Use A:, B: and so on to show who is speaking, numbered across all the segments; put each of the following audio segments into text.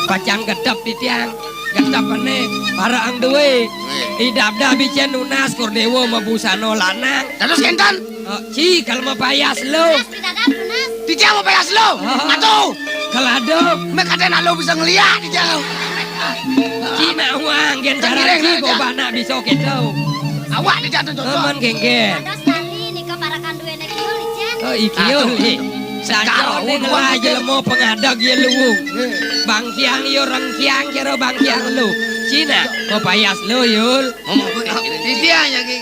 A: pacang gedep di tiang gedep meneh para ang duwe idabda bicen nunas kordewo mabusano lanang
B: terus kentan
A: ci kalau mau payas lo
B: di tiang mau payas lo atuh
A: kalado
B: mek katanya lo bisa ngeliat di tiang
A: Cina uang gen cara ci bobana bisa ketau
B: awak di tiang tuh
A: aman genggen oh ikiyo Sakaro ngelah jelemo pengadag ye luwung. Bangkiang yo rengkiang kira bangkiang lu. Cina mau payas lu yul.
B: Di dia nya ki.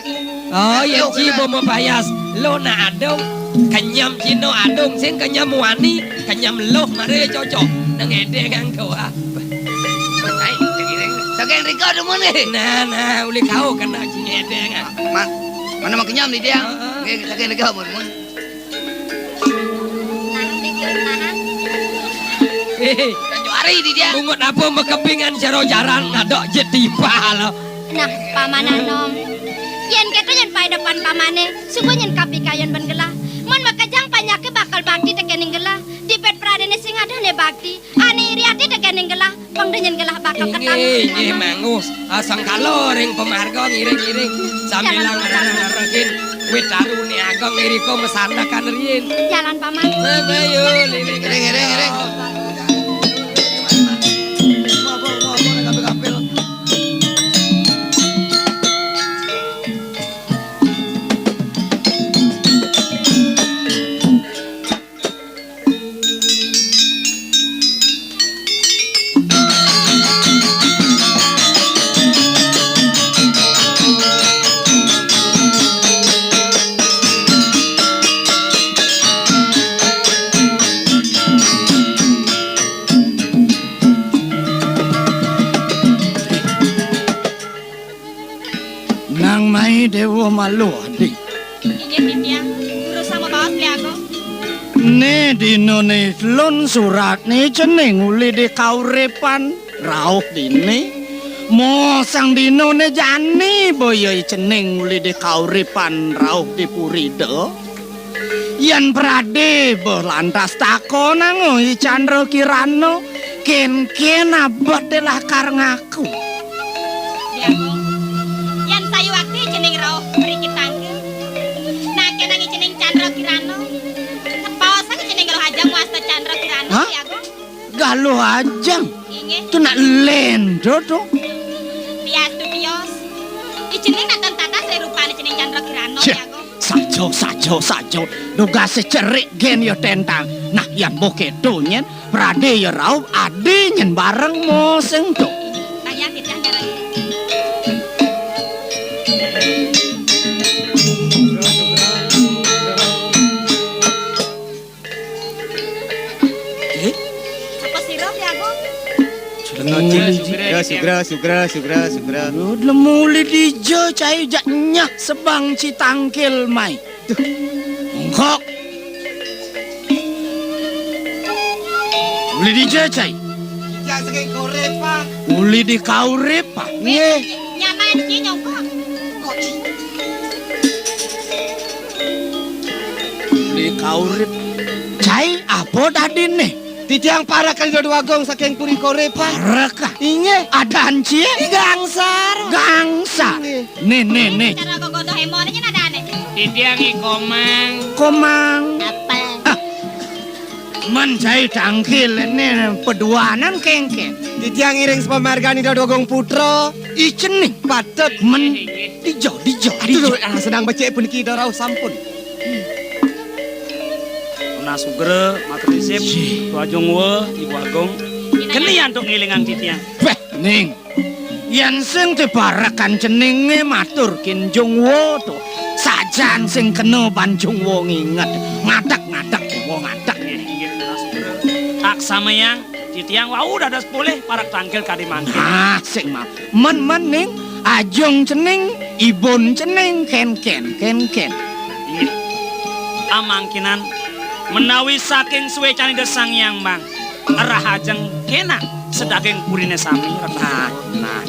A: Oh yang cibo mau payas lu na adong. Kenyam cino adong sing kenyam wani kenyam lu mare cocok. Nang ede kang doa.
B: Ai saking riko demo nih.
A: Nah uli kau kena cing ede kan.
B: Mana mau kenyam di dia. Saking riko mun. Juari di dia.
A: Bungut apa mekepingan jaro jaran ngadok jetipa lo.
C: Nah, pamanan nom. Yen kita yen pai depan pamane, sungguh yen kapi kayon ben gelah. Mon makajang panyake bakal bakti tekening gelah. Di pet pradene sing adane bakti. Ani riati tekening gelah. Pangdenyen gelah bakal ketang.
A: Inggih mangus. Asang kaloring pemarga ngiring-ngiring sambil ngarang-ngarangin wit darune agong niriko mesandakan riyin.
C: Jalan paman.
A: Ayo liring-liring.
D: Dewa malu adik.
C: Iya Ditya, guru sama bawas beli aku.
D: Ne dino ne lon surat ne jeneng uli di kaurepan rauh dini. Mo sang dino ne jani boyoi jeneng uli di kaurepan rauh di purido. Yan prade berlantas tako nangoi Chandra Kirano ken abot delah karengaku.
C: Diago. Yan sayu waktu jeneng rauh beri tangke. Nah kenangi jeneng Chandra Kirano. Sepaosan jeneng galuh ajang wasta Chandra Kirano Diago.
D: Galuh ajang.
C: Inge.
D: Tu nak lendo tu.
C: Bias tu bios. Jeneng natan tata serupane jeneng Chandra Kirano Diago.
D: Sajo duga secerik gen yo tentang nah yang bokedo nyen prade yo raup ade nyen bareng mo sing do
C: tanya kita ngarang apa sirup ya go
E: Sugra.
D: Lemuli dijo cai jaknya sebang citangkil mai. Engkok. Uli dijo cai.
B: Jangan saking korepa.
D: Uli di kaurepa. Nge.
C: nyaman ci nyongkok
D: Uli kaurep. Cai apa tadi nih?
B: Titiang para kali dua gong saking puri korepa.
D: Rekah.
B: Inge.
D: Ada ancie.
B: Gangsar.
D: Nih.
C: cara gogodo hemonnya nadane
A: Titiang
D: Komang.
C: apel
D: Man cai tangkil ini peduanan kengken.
B: Titiang iring sepamargani dua gong putra.
D: Icening.
B: Patet.
D: Men dijo.
B: Aduh, sedang baca pun kita rauh sampun.
E: Nah sugere matrisip tuajung we ibu agung kenian untuk ngilingan titiang
D: Beh, ning. Yan sing dibarakan jenenge matur kinjung wo to. Sajan sing kena banjung wo nginget. Ngadak wo ngadak.
E: tak sama yang titiang wau dadas boleh parak tangkil kadi mangkil
D: Ah, sing mah. Men ning ajung jeneng ibun jeneng ken.
E: ingat amangkinan menawi saking suwe cani desang yang bang erah ajeng kena sedaging purine sami nah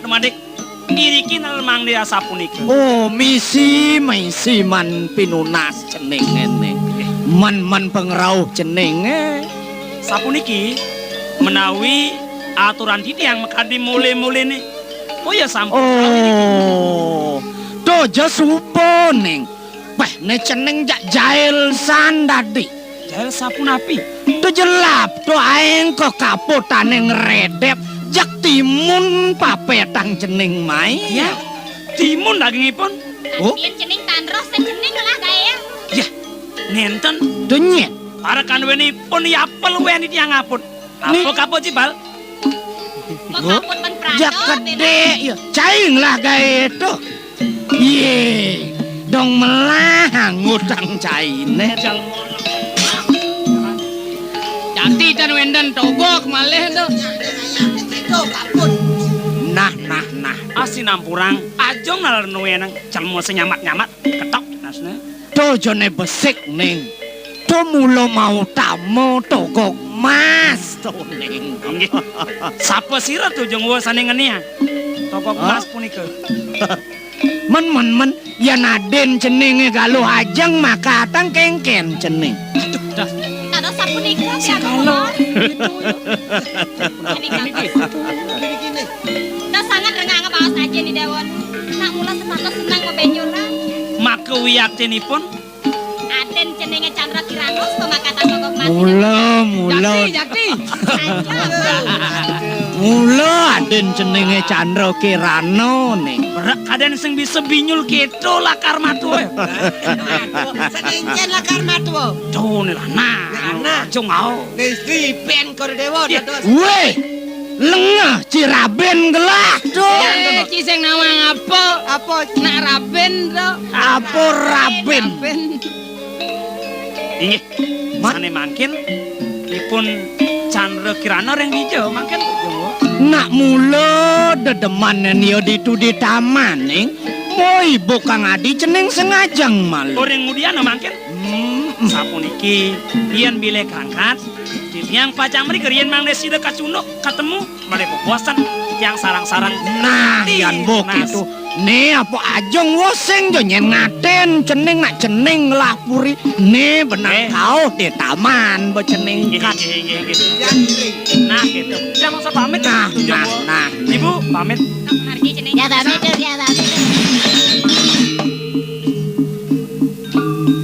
E: dumadak irikin lemang dia sapunika
D: Oh, misi man pinunas jeneng ngene. Man pengrauh jenenge.
E: sapuniki menawi aturan ditiang makadi mulai-mulai nih. Oh ya sampun.
D: Oh, dojo supo ning. Wah, ne ceneng jak jail sandadi.
E: Jail sapun api.
D: Tu jelap tu aeng kok kapotane ngeredep jak timun papetang ceneng mai.
E: Ya, timun dagingipun.
D: Oh.
C: Biar cening tanros dan cening lah kaya.
E: Ya, nenten.
D: Tu nyet.
E: Para kanweni pun yapel weni tiang ngapun. Apa kapo cibal?
C: Kok kaput ban prado.
D: Jak gede ya. Caing lah gae tu. Ye, dong melah ngutang caine.
A: Jati dan wendan togok malih tu.
D: Nah.
E: Asin ampurang, ajong nalar nuwenang calmo senyamat-nyamat ketok nasne.
D: Dojone besik ning. Tu mulo mau tamu togok mas tu ning.
E: Nggih. Sapa sira tuh jeng wasane ngenia? Tokok mas punika.
D: Men ya naden cenenge galuh ajeng maka atang kengken ceneng.
C: Ada sapu nikah ya
E: Kalau
C: Dah sangat rengang bawas aja di dewon. Nak mula setatos senang membenyola.
E: maka wiyatinipun
C: Aden cenenge Chandra Kirano pemakatan togok mas.
A: Jati.
D: Mula aden cenenge Chandra Kirano ning.
E: berak kaden sing bisa binyul keto lakar matu.
A: Seninjen lah karma tu.
E: Tuh nih lah, nah, ajong au.
A: Istri pen kor dewa dados.
D: Weh, lengah ciraben gelah tuh.
A: Ciseng nawang apa? Apa? Nak raben tu.
D: Apa raben?
E: Inggih, sane mangkin dipun Chandra Kirana reng hijau mangkin
D: Nak mula dedemanen yo ditu di taman ning. Moi bokang adi ceneng sengajang mal.
E: orang kemudian mangkin sapuniki yen bile kangkat yang pacang mriki yen mang desi de kacunuk ketemu mare puasan yang sarang-sarang
D: Nah, yan bok itu. Ne apa ajong woseng jo nyen ngaten ceneng nak ceneng lah puri. Ne benang kau di taman bo ceneng kat.
E: Nah gitu jangan usah pamit
D: Nah.
E: ibu pamit
C: Hargi ceneng. Ya tapi tu ya tapi.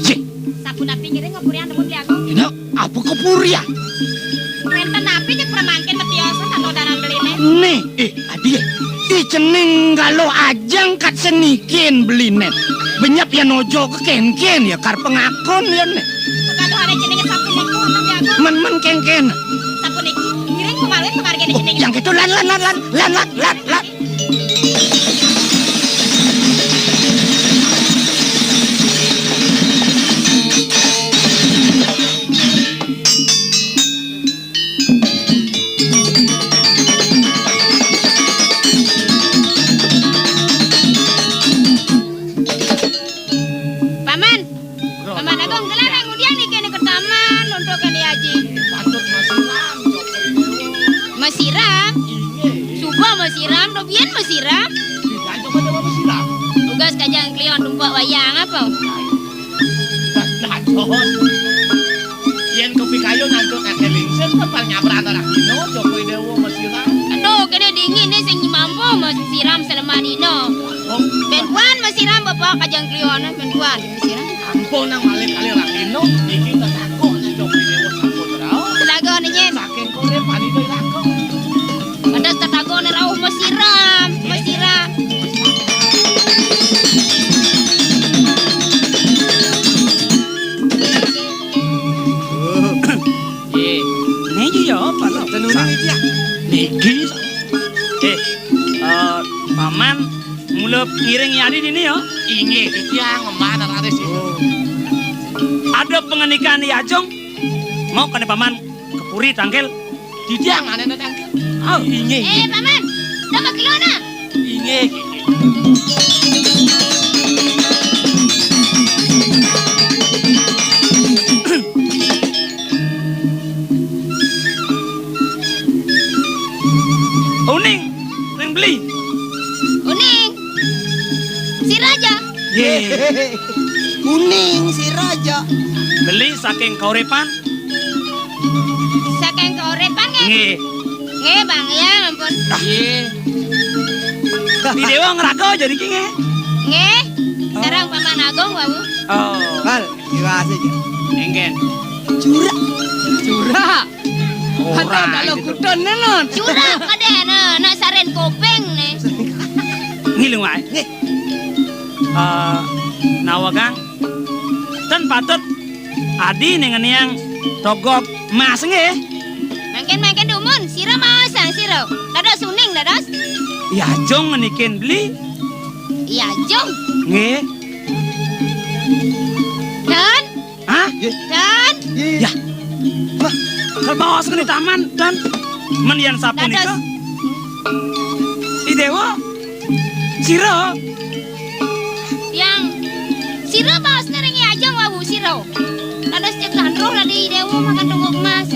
D: Cik,
C: Sapu napi ngiring ngepurian temu aku.
D: ini apa kepurian?
C: Renten napi cek permangkin metiosa atau danan beline.
D: Ne, adi. Ceneng galo ajang kat senikin belinen. Benyap ya nojo ke ken-ken ya kar pengakon ya ne.
C: Kalau ada ceneng sapu niku tapi aku.
D: Men ken-ken.
C: Sapu niku ngiring kemarin kemarga di ceneng.
D: Yang itu lan.
C: Paman Agung gelar kemudian nih kene ke taman untuk kali haji. Masiram. Subuh masiram, dobian masiram. Tugas kajang klion tumpak wayang apa?
A: Yen kopi kayu nantuk akelingsen pepal nyabrak orang dino Jokowi Dewo masiram.
C: Aduh, kena dingin nih sing mampu masiram selemanino. Bentuan masiram bapak kajang klion bentuan masiram.
A: Ampun nang malih kali orang dino iki takut nek Jokowi Dewo sampun rao.
C: Telaga nyen.
A: Saking kore pani do lakon.
C: Ada tetago nih rauh masiram.
E: Niki ya apa lo? Niki. Paman mulai ngiring yadi dini ya.
A: Inge dia ngemana rade sih.
E: Ada pengenikan di Ajong. Mau kan paman kepuri tangkel.
A: Didiang ane tangkil.
E: Oh, inge.
C: Paman, dapat kilona.
A: Inge.
E: Uning, ring beli.
C: Uning. Si Raja.
A: Kuning si Raja.
E: Beli saking kaurepan.
C: Saking keorepan nge.
E: Nggih.
C: Nggih, Bang, ya ampun.
A: Nggih.
E: Di dewa ngerago jadi ki nge.
C: Nggih. Sareng Paman Agung wau.
E: Oh,
D: Bal, iwase iki.
E: enggen.
A: Curah.
E: Ora,
A: Atau dalam
E: gitu.
A: kudon non.
C: Curah kade nak saren kopeng ne.
E: Ngiling wae. Nawagang. Dan patut adi dengan yang togok mas nge.
C: Mangken dumun, sira masang sira. Dados suning dados.
E: Ya jong ngenikin beli.
C: Iya, jong.
E: Nge.
C: Dan
E: Hah?
C: dan
E: Kalau bawa ke taman dan menian sapu
C: Dados.
E: nika. Di dewa. Siro.
C: yang sira baos nerengi ajang wau sira. Dados cek landro tadi dewo makan tungguk emas.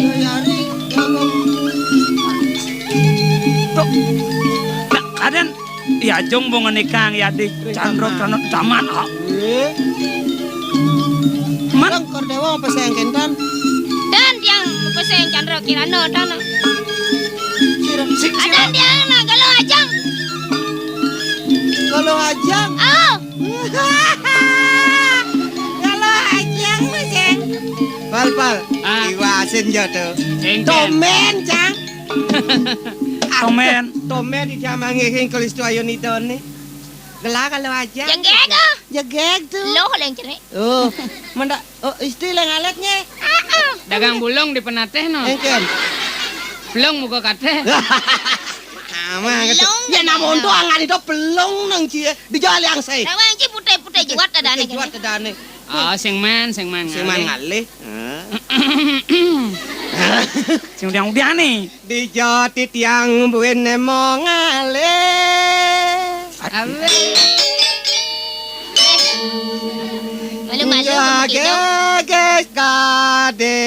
E: Tuh. Nah, kadang ya jong mau ngenikang ya di Chandro karena taman. Man,
D: Kordewo peseng kentan.
C: Dan yang pesen Chandra Kirana dan
E: si
C: ada yang nak galau ajang.
D: Kalau ajang,
C: Oh,
D: kalau ajang meseng. Pal,
A: Ah.
D: iwasin jodoh.
A: Enggen.
D: Tomen, Cang.
E: Tomen.
D: Tomen di jamangi hing kalistu ayon itu nih. Gelah kalau ajang.
C: yang gega.
D: Jegek tuh.
C: Loh yang cerai.
D: Oh, mendak. Oh, istri yang alatnya.
A: Dagang bulung di penateh no.
D: Engken.
A: Bulung muka kateh.
D: Ama gitu.
C: Belum,
D: Ya
C: belum.
D: namun tuh angan itu belum nang cie di jalan yang saya.
C: Rawang ci putih-putih juat ada nih.
D: Juat tadane.
A: Oh, sing man.
D: Sing man ngalih.
E: Sing udah nih.
D: Di jati tiang buen nemo ngalih.
A: Awe.
C: Malu-malu
D: Ya
C: begitu.
D: geges kade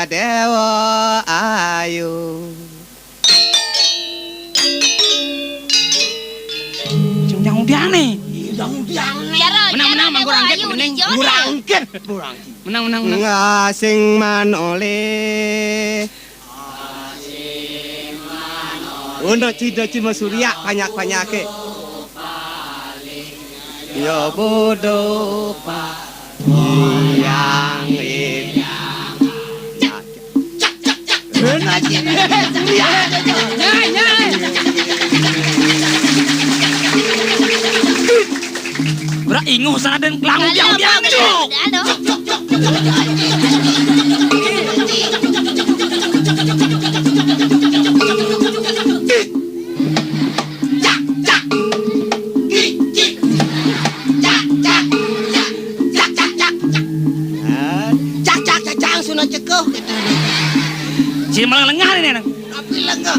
D: dewa ayu.
E: Sing udah nih.
A: Menang, manggur angket, bening.
D: Burangkit.
A: Menang.
D: Ngasing manole. Untuk cida-cima surya banyak-banyake. Ya bodoh pak yang ini.
E: Berak inguh sana dan kelangu
C: Kalau
E: biang
C: apa
E: cuk.
C: Aduh.
D: Cak sunat cekuh.
E: Si malang lengah ini nang.
D: Tapi lega.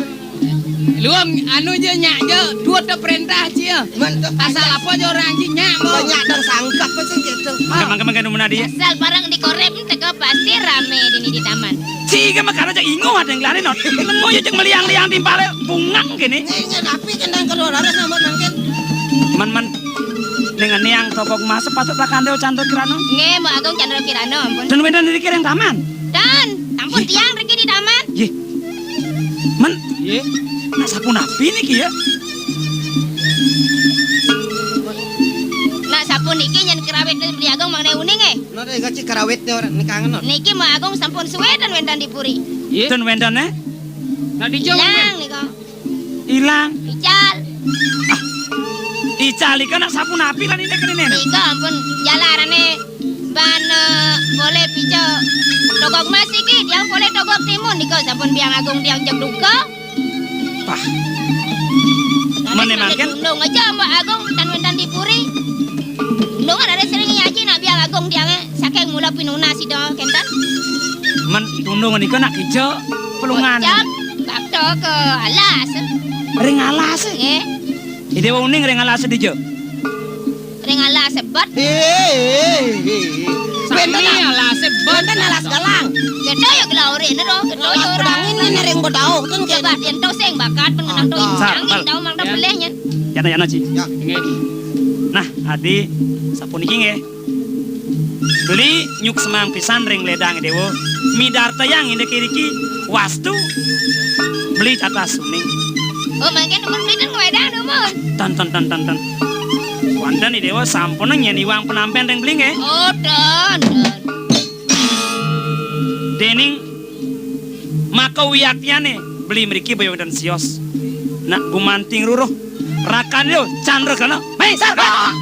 A: Luang anu je nyak je dua te perintah cie.
D: Mantap.
A: Asal apa je orang je nyak mo.
D: Banyak dan sangkap apa sih gitu.
E: Mangga mana dia?
C: Asal barang dikorep tega pasti rame di taman.
E: Si ke makan aja inguh ada yang lari not. Lengo ya cek meliang-liang timpale bungang gini.
D: Ini api kendang kedua laras nama nangkin.
E: Man dengan yang topok mas sepatut lakandeo Chandra Kirana.
C: Nge mau Agung Chandra Kirana ampun.
E: Dan wedan dikirim taman.
C: Dan ampun tiang reki di taman.
E: Ye. Man,
A: Ye.
E: nak sapu napi nih kia.
C: Nak sampun niki nyen kerawet di Agung mangne uning
D: Nada gaci karawetnya orang ini kangen not.
C: Niki mau Agung sampun suwe dan wendan dipuri.
A: Ye.
E: Dan wedan
A: Nak dijong.
C: Hilang niko.
E: hilang.
C: Ical.
E: Icali kan nak sapu napi kan ini kan ini.
C: Niko ampun jalarane ban boleh pijo togok mas iki yang boleh togok timun niko sampun biang Agung tiang jek duka.
E: Pah. Mana mangken?
C: Undung aja Mbak Agung dan wendan dipuri. Undung ada sering nyaji nak biang Agung tiang saking mula pinuna si do kentan.
E: Man tundung ini kan nak hijau pelungan.
C: Jam bakto ke alas.
E: Ring alas.
C: Nggih.
E: Ide uning ring alas dijo.
C: Ring alas sebat.
A: Sami ala sebon.
D: Benda alas galang.
C: Ya do yo glaure ne do. Do yo ora.
D: Pedang ini nering bedau kan kayak.
C: Coba yen to sing bakat pengenang to
E: Sar,
C: ingkang
E: Pal.
C: tau mang belehnya.
E: Yana Ci.
A: Nggih.
E: Nah, adi sapu niki nggih. Beli nyuk semang pisan ring ledang dewo. Midarta yang inde kiriki Wastu beli tata suning.
C: Oh, mangke numun beli dan ngewedan numun.
E: Tan. Wanda nih dewa sampun nyanyi wang penampian yang beli nggak?
C: Oh, dan.
E: Dening maka wiyaknya nih beli meriki bayang dan sios. Nak gumanting ruruh rakan yo candra kana. Hei sarba.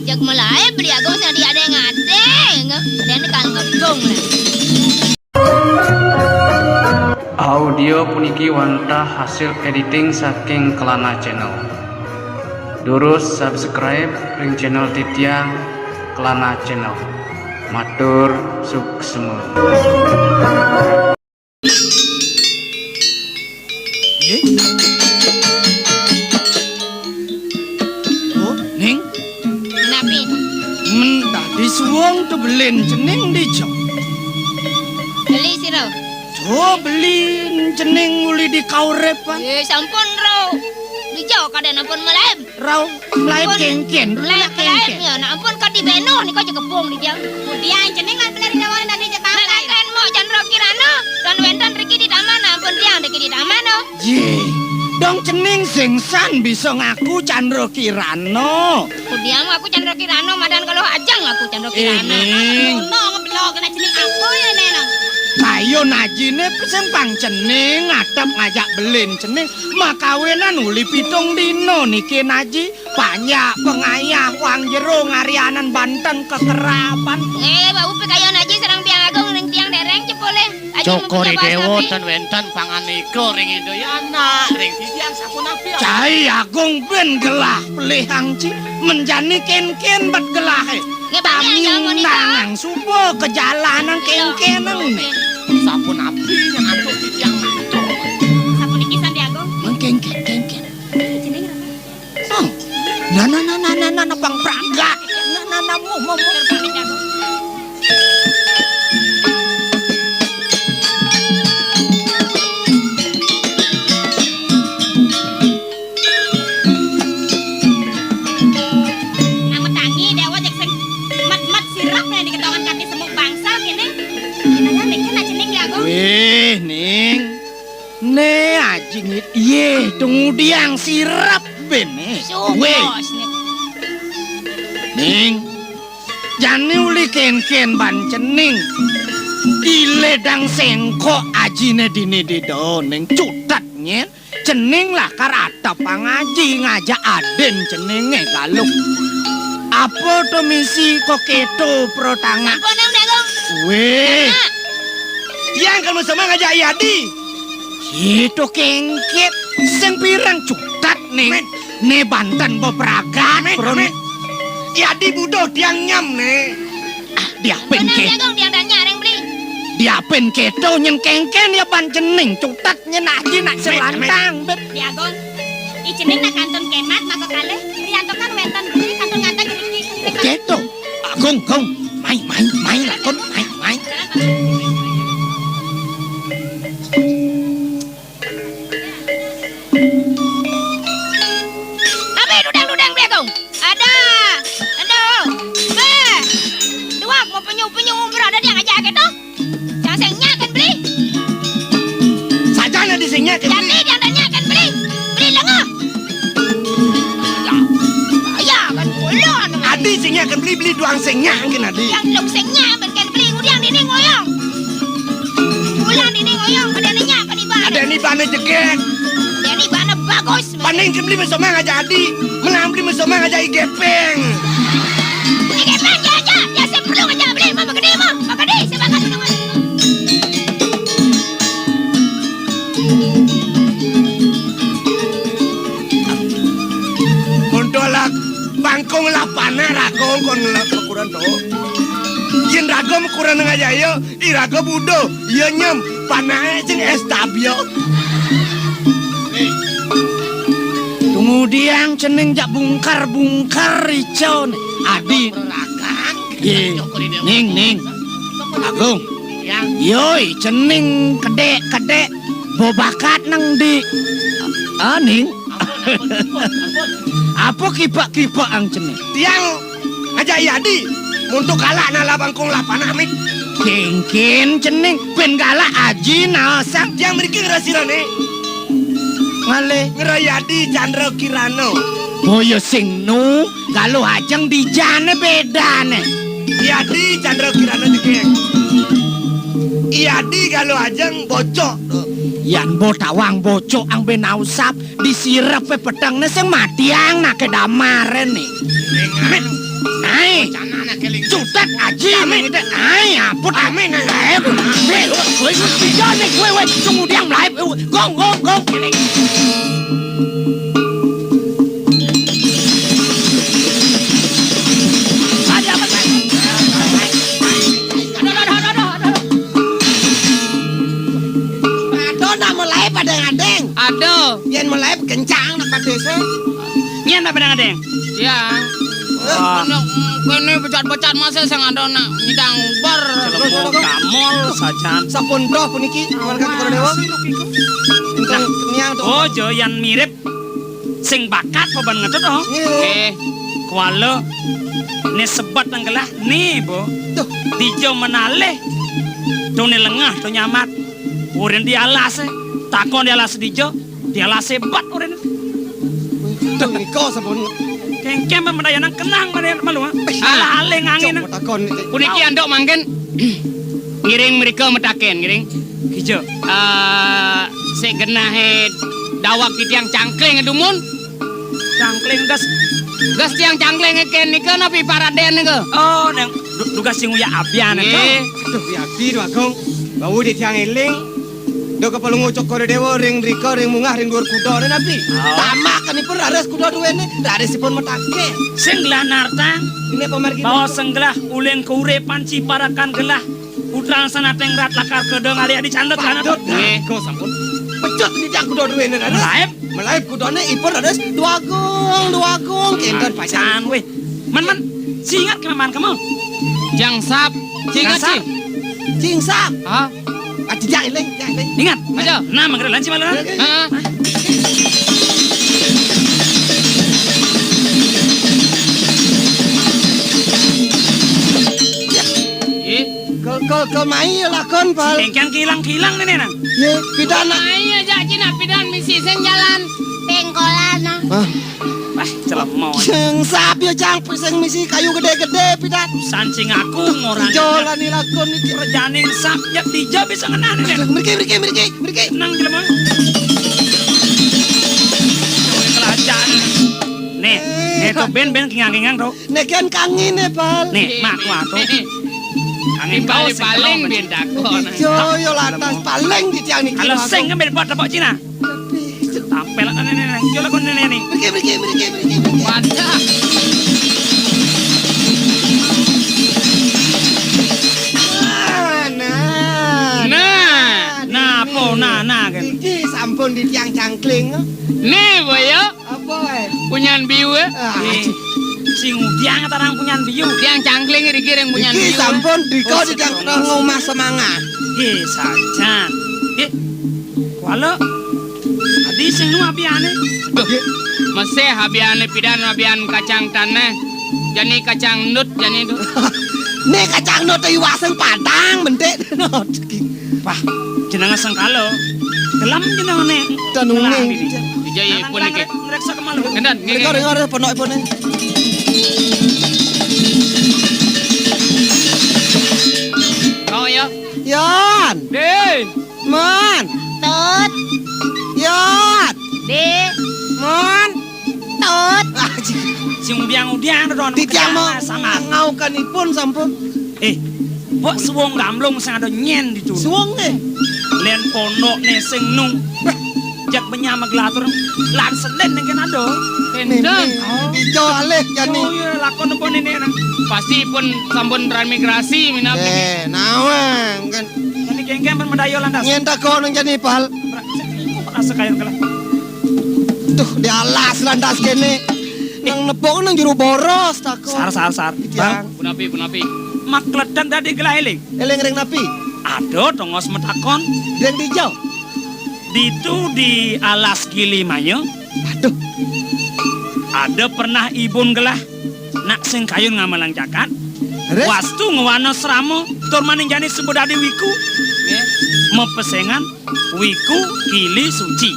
C: Jak mulai beli agung saya dia ada yang dan kalau ngegong lah.
F: Audio puniki wantah hasil editing saking Kelana Channel. Durus subscribe ring channel Titiang Kelana Channel. Matur suksema.
D: Oh, Ning,
C: Kenapa?
D: tadi suwong tu belen cening di jok.
C: Beli sih ro.
D: Oh, beli cening uli di kaurepan.
C: Sampun ro. Dijauh kadang ampun melem.
D: Rau mulai kengken,
C: Melem ya, nah ampun kau di beno nih kau jaga kepung di jauh. Kemudian cening lan beleri dawan dan di Jepang. Kan mau Chandra Kirana dan Wendan Riki di damana ampun dia Riki di damana.
D: Ye, dong cening singsan bisa ngaku Chandra Kirana.
C: Kemudian aku Chandra Kirana madan kalau ajang aku Chandra Kirana.
D: Ning.
C: No ngebelok kena cening aku ya nenang.
D: Kayo najine pesen pang cening ngadep ngajak belin cening makawinan uli pitung dino niki naji banyak pengayah wang jero ngarianan Banten kekerapan.
C: Babu pekayon aja serang tiang agung ring tiang dereng cepole.
G: Cokori dewo dan wenten panganiko ring Indoyana ring titiang sapunapi.
D: Cai agung ben gelah pelihang ci menjani ken-ken bat gelah. Tami nangang supo ke jalanan ken-keneng nih.
G: Sapunapi yang antuk titiang mantuk.
C: Sapu nikisan di agung.
D: Mengken-ken.
C: Cening apa?
D: Oh, na bang praga. Na mau.
C: Terbang di agung. Nama tangi dewa jak sing mat sirap nih diketongan kaki semuk bangsa kene. Nanya mikir cening di agung.
D: Weh, Ning. Ne ajingit. Ye, tunggu diang sirap bene. Weh,
C: Sugos nih.
D: Ning. Jani uli ken-ken ban cening. Iledang sengko ajine dini dido ning cutatnya. Cening lah karata pangaji ngajak aden cenenge galuk. Apa to misi koketo protanga?
C: Sampun yang di agung.
D: Weh,
B: Tiang kan bersama ngajak Yadi.
D: itu kengket sing pirang cutat nih. Ne Banten bepragat.
B: Yadi budo tiang nyam nih.
D: Dia
C: Sampun
D: pen
C: yang di
D: ke,
C: agung dia dan nyareng beli.
D: dia pen keto nyen kengken ya ban cening cutat nyen aji nak selantang bet.
C: Di agung. Icening nak kantun kemat maka kalih. Rianto kan wenten beli kantun ngantang gini.
D: Keto, gong, main lah kon, main.
C: Abe dudang beli agung. Ada. Dua mau penyu berada dia ngajak gitu. Jangan sengnya kan beli.
B: Sajana di sini kan.
C: Jadi dia tanya kan beli. Beli lengah. Ya kan ulun.
B: Adi sini akan beli duang sengnya kan Adi.
C: Yang lung sengnya ben kan beli udiang dini ngoyong. Ulan dini ngoyong ada nanya kan di bana.
B: Ada ni bana jegek.
C: Ada ni bana bagus.
B: Paling kan beli bersama ngajak Adi. Menang beli bersama ngajak Igepeng.
C: Ini kan aja. Ya saya perlu ngajak beli mama gede mah. Maka deh saya bakal nunggu.
B: Kontolak bangkong lah panah ragong kon lah ukuran to. Yen ragom ukuran ngajak yo, irago budo. Yo nyem panah jeung estabio.
D: Kemudian cening jak bungkar icau nih. Adi, ye, ning, agung. Yoi, cening kedek, bobakat nang di. Ning. Apa kipak ang cening?
B: Tiang ngajak Yadi. Untuk kalah nala bangkong lapan amit.
D: Kengken ceneng ben galak aji naosang
B: Yang mriki ngrasirane
D: ngale.
B: ngrayadi Chandra Kirana.
D: Boyo sing nu kalau ajeng dijane bedane.
B: Yadi Chandra Kirana dikeng. Iyadi kalau ajeng bocok.
D: Yan botawang bocok ang benausap disirap pe pedangne sing matiang nak ke damaren nih. Amin. Ai,
G: Canana keling.
D: cutet aji amin. Ai, ampun amin. Ai, kowe dijane kowe tunggu diang mlae. Gong.
G: Aduh,
B: Yen mulai kencang nak desa.
E: Nyen apa dengan deng?
G: ya. Kene becat-becat masa sing ada nak nyidang bar.
E: Celemo kamol sajan.
B: Sampun bro puniki warga Kepala Dewa. Tentang niang tuh.
E: Oh, jo yang mirip sing bakat paban ngetut oh. Kualo ne sebat nanggelah nih bo.
B: Tuh.
E: Dijo menaleh. Tuh ne lengah tuh nyamat. Urin di alas takon di alas dijo. Di alas sebat urin.
B: Tuh niko sampun.
E: Kengkem mendayanang kenang malu. Ala-ale ngangin.
B: Coba takon.
G: Puniki andok mangken ngiring mereka metaken ngiring.
E: Kijo.
G: Sik genahe dawak di tiang cangkling dumun.
E: Cangkling gas.
G: Gas tiang cangkling ken nika napi paraden nika.
E: Oh, nang duga sing uya abian
G: Nggih.
B: Tuh biakti wakong. Bau di tiang eling. Do Kepala ngucok Kepala Dewa ring rika ring mungah ring dhuwur kuda ren api. Tamak kanipun rares kuda duwene, raresipun metake.
E: Sing gelah nartang.
B: Ini pemargi.
E: Bawa senggelah ulen keurepan ciparakan gelah. Putrang sanateng rat lakar kedeng ari adi candet kana.
G: Nggih.
B: Kau sampun. Pecut di tiang kuda duwene rares.
E: Melaep.
B: Melaip kudane ipun rares duagung kengkon pacan.
E: Pacan weh. Men singat kemaman kamu.
G: Jang sap. Jingat
E: Kasar.
G: sih.
B: Cingsap.
G: Hah?
B: Ati jang eling.
E: Ingat.
G: Aja.
E: Nah, mangkere lanci malu.
G: Heeh.
B: Kol mai lakon pal.
E: Kengkang kilang-kilang nih nang.
B: Ye pidana.
G: Ayo aja cina pidan misi sing jalan.
C: Pengkolan.
E: Wah, celemo.
B: Cingsap ya jang pisang misi kayu gede-gede pidan.
E: Sancing aku ngorang.
B: Jolan ni lakon iki.
E: Rejanin sak ya dijo bisa ngenah nih.
B: Mereka.
E: Tenang jelema. Kowe kerajaan. Nih, itu ben kingang-kingang tuh.
B: Nekan kangin e pal.
E: Nih, mak tuh. Angin kau
G: Timbali paling ben dakon.
B: Yo lantas paling di tiang niki.
E: Kalau seng kan buat tepok Cina. Tampel nih. Yo lakon nih.
B: Mereka.
G: Wadah.
E: Nah kan.
B: Iki sampun di tiang cangkling.
G: Nih boyo
B: Apa
G: punyan biu
E: Sing udiang tarang punyan biu.
G: tiang cangkling iki ring punyan
B: Iki
G: biu.
B: sampun diko di tiang ngomah semangat.
E: Saja. Kualo. Adi sing nu apiane.
G: Masih habiane pidan habian kacang tanah. Jani kacang nut jani itu.
B: Nek kacang no teh waseng padang bentek.
E: Wah, jenengan sengkalo. Gelam jenengan nih.
B: Tanunging.
G: Dijai pun iki.
E: Ngreksa kemalu.
G: Kendan
B: Dengar ponok-ponok.
G: Kau ya.
B: Yan,
G: Deh.
B: man,
C: Tut.
B: yan,
C: De.
B: man.
C: Tut.
E: Sing udiang don.
B: Di tiang mau
E: sama.
B: ngaukanipun sampun.
E: Bok suwong gamblong sing ada nyen di tu.
B: Suwung nih.
E: Len pondok ne sing nung. Jak benyama gelatur. Lan senen ning kena do.
G: Kendan.
B: Ijo alih jani.
E: Oh iya lakon apa ini nang.
G: Pasti pun sampun transmigrasi minap.
B: Nawang kan.
E: Ini geng-geng bermedayo landas.
B: Nyenta kono jani pal.
E: Rasa kayak kalah.
B: Tuh di alas landas kene. Nang nepok nang juru boros takon.
E: Sar.
B: Tiang.
G: Punapi.
E: Makledan tadi gelailing.
B: Eleng ring napi.
E: Ado tongos metakon.
B: Dan dijau.
E: Ditu di alas gili mayo.
B: Aduh.
E: Ada pernah ibun gelah. Nak sing kayun ngamalang jakat.
B: Terus?
E: Wastu ngewana seramo tur maning jani sebodade wiku. Mepesengan wiku gili suci.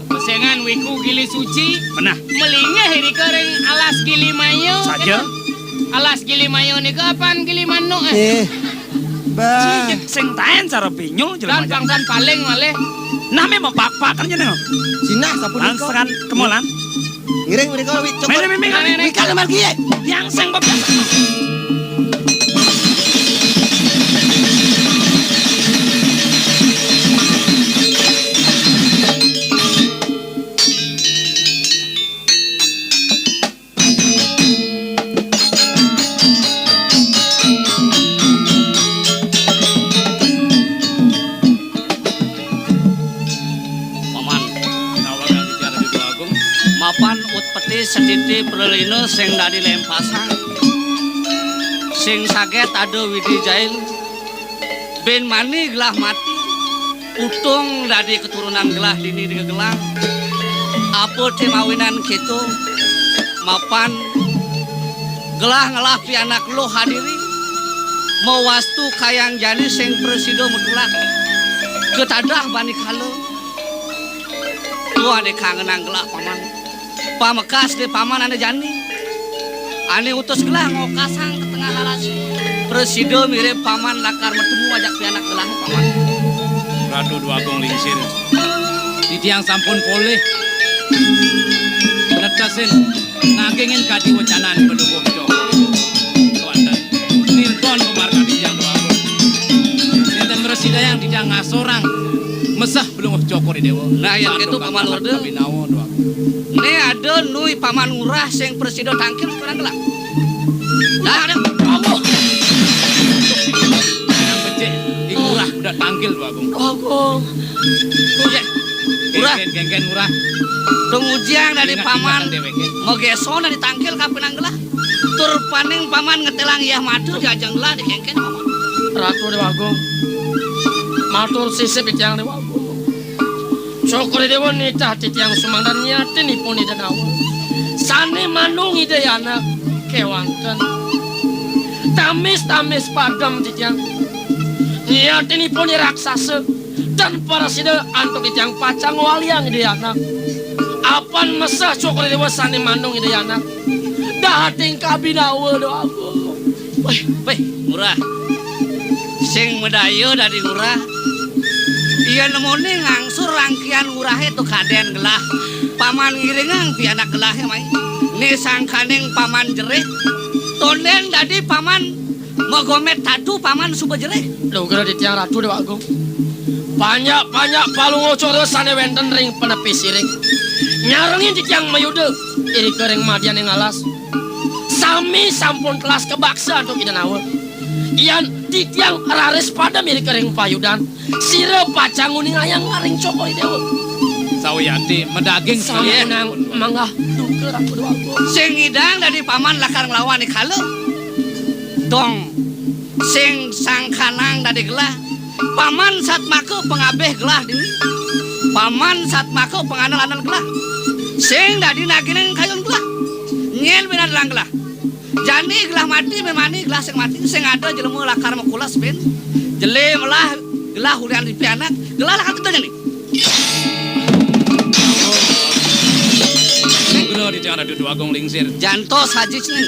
G: Pesengan wiku gili suci.
E: Benah.
G: Melingnya hiri kering alas gili mayo.
E: Saja.
G: Alas gili mayo ni kapan gili manuk
B: Bah.
E: Sing taen cara binyo jelema.
G: Dan bangsan paling malih.
E: Name mau bapak kan jeneng.
B: Cina sapunika.
E: Langseran kemolan.
B: Ngiring mereka wit cokor.
E: Mene.
B: Mikal margi ye.
E: Yang sing bapak.
H: Mapan ut peti sediti prelino sing dari lempasan sing saget ada widi jail ben mani gelah mati utung dari keturunan gelah dini di gelang apa temawinan gitu mapan gelah ngelah pianak lo hadiri mau wastu kayang jani sing presido mutulak ketadah bani kalo tua de kangenang gelah paman pamekas di paman ane jani ane utus gelah ngokasang ke tengah halas presido mirip paman lakar bertemu ajak pianak gelah paman
E: Radu dua gong lingsir.
I: Titiang sampun poleh. Netasin ngagengin kadi wacanan pendukuh Joko. Kawandan. Nirton pemarga titiang dua gong. Sinten resida yang tidak ngasorang. Mesah belum Joko di dewa.
H: nah yang itu paman orde
I: Binawo dua.
H: ini ada nui paman ngurah sing presido tangkil sekarang gelah nah ada
I: Allah. Yang becek murah udah panggil dua gong.
H: ya ngurah
I: Genggen murah.
H: dong ujian dari paman
I: Deweke.
H: mau geson dari tangkil kapinang gelah tur paning paman ngetelang ya madu diajang gelah di kengken paman
G: Ratu Dewa Agung. Matur sisip titiang Dewa Agung. Syukur dewa nita titiang sumangdan nyati nipuni dan awal. Sane manung ide anak kewanten. Tamis padam titiang. Nyati nipuni raksasa dan para sida antuk titiang pacang waliang ide anak. Apan mesah syukur dewa sane manung ide anak. Dahating kabinawa Dewa Agung.
H: weh ngurah sing medayo dari ngurah iya nemoni ngangsur rangkian ngurah itu kaden gelah paman ngiringang pianak gelah mai ni sangkaning paman jerih tonden dadi paman mogomet tatu paman suba jerih
G: Lho gara titiang Ratu Dewa Agung. Banyak palung ocor sane wenten ring penepi siring. Nyarengin titiang mayude iri kering madian yang alas. Sami sampun kelas kebaksa untuk ida nawa. Iyan titiang raris pada milik kering payudan. Sire pacang uning ayang ngaring cokol dewa.
I: Sawyati medaging
G: Samunang manggah duke Ratu Dewa Agung.
H: sing ngidang dadi paman lakar nglawan ikalo dong sing sangkanang dadi gelah paman satmako pengabeh gelah dini paman satmako pengandal-andal gelah sing dadi nagineng kayun gelah nyel benar lang gelah jani gelah mati memani gelah sing mati sing ada jelemu lakar mekulas ben jele melah gelah hulian di pianak gelah lakar tetenya nih
I: Gelo di tiang dua gong lingsir.
H: jantos haji nih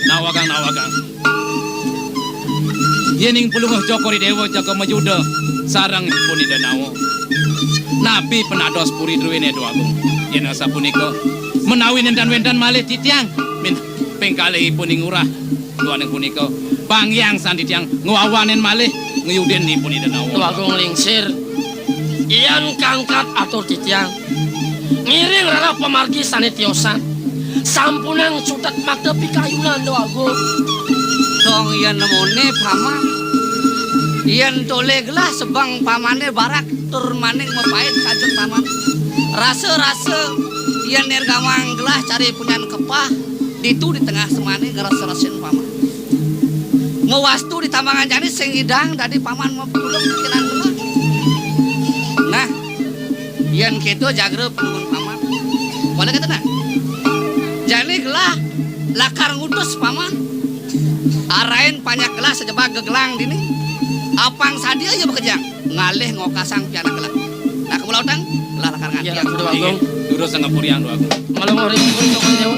I: Nawagang. Yening pulunguh Joko di dewa jaga majuda sarang puni danawo. Nabi penados puri druwene dua gong. Yen asa punika menawi nendan wendan malih titiang min pengkali puni ngurah duaneng punika pangyang sanditiang ngawanen malih nguyuden ni puni danawo.
G: Dewa Agung lingsir. Iyan kangkat atur titiang. Ngiring rara pemargi sane tiosan. Sampunang sutat makna pikayunan Dewa Agung.
H: dong iyan nemone paman iyan tole gelah sebang pamane barak tur maning mepait kajut paman rasa iyan nirgawang gelah cari punyan kepah ditu di tengah semane ngerasa-rasin paman ngewastu di tambangan jani sing idang dadi paman mepulung pikiran gelah nah iyan gitu jagre penungun paman boleh kata nah jani gelah lakar ngutus paman Arain banyak gelas sejebak gegelang dini. Apang sadia aja bekejang. Ngalih ngokasang piana gelang. Nah kemulau tang, lah karangan
G: Ya,
H: tiang.
G: Duh Agung.
I: Durus sangat puriang do agung.
G: Malang ori pun kok dewa.